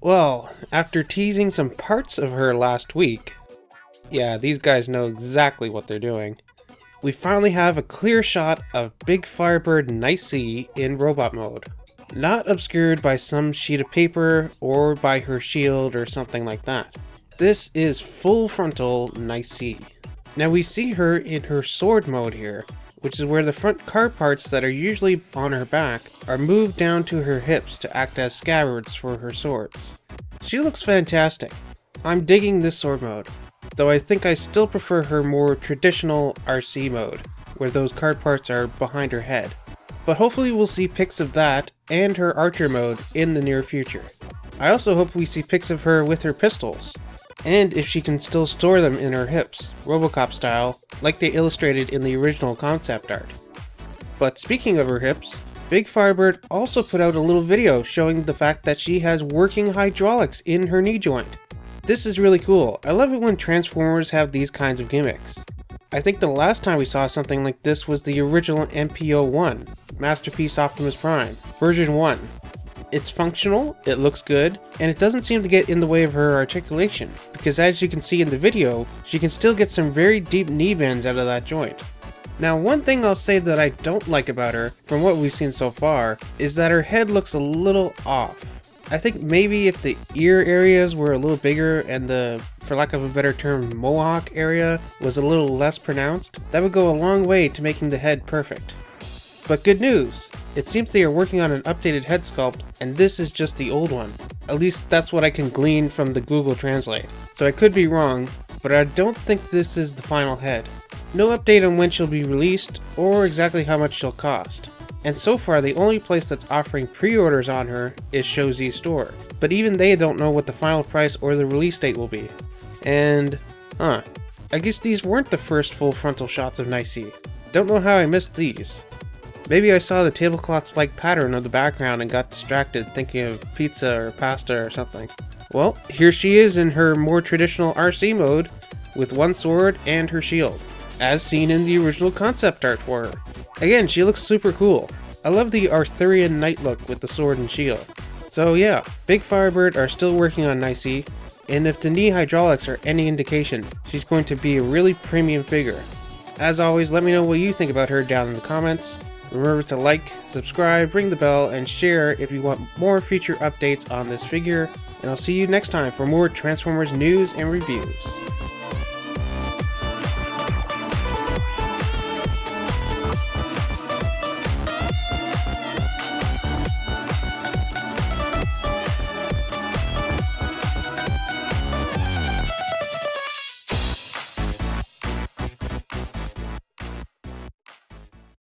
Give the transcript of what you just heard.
Well, after teasing some parts of her last week, yeah, these guys know exactly what they're doing, we finally have a clear shot of Big Firebird Nicee in robot mode. Not obscured by some sheet of paper or by her shield or something like that. This is full frontal Nicee. Now we see her in her sword mode here, which is where the front car parts that are usually on her back are moved down to her hips to act as scabbards for her swords. She looks fantastic. I'm digging this sword mode, though I think I still prefer her more traditional Arcee mode, where those card parts are behind her head. But hopefully we'll see pics of that and her archer mode in the near future. I also hope we see pics of her with her pistols, and if she can still store them in her hips, Robocop style, like they illustrated in the original concept art. But speaking of her hips, Big Firebird also put out a little video showing the fact that she has working hydraulics in her knee joint. This is really cool. I love it when Transformers have these kinds of gimmicks. I think the last time we saw something like this was the original MPO-1, Masterpiece Optimus Prime, version 1. It's functional, it looks good, and it doesn't seem to get in the way of her articulation, because as you can see in the video, she can still get some very deep knee bends out of that joint. Now, one thing I'll say that I don't like about her, from what we've seen so far, is that her head looks a little off. I think maybe if the ear areas were a little bigger and the, for lack of a better term, mohawk area was a little less pronounced, that would go a long way to making the head perfect. But good news! It seems they are working on an updated head sculpt, and this is just the old one. At least that's what I can glean from the Google Translate. So I could be wrong, but I don't think this is the final head. No update on when she'll be released, or exactly how much she'll cost. And so far the only place that's offering pre-orders on her is ShowZ Store. But even they don't know what the final price or the release date will be. And, I guess these weren't the first full frontal shots of Nicee. Don't know how I missed these. Maybe I saw the tablecloth-like pattern of the background and got distracted thinking of pizza or pasta or something. Well, here she is in her more traditional Arcee mode, with one sword and her shield, as seen in the original concept art for her. Again, she looks super cool. I love the Arthurian knight look with the sword and shield. So yeah, Big Firebird are still working on Nicee, and if the knee hydraulics are any indication, she's going to be a really premium figure. As always, let me know what you think about her down in the comments. Remember to like, subscribe, ring the bell, and share if you want more future updates on this figure, and I'll see you next time for more Transformers news and reviews.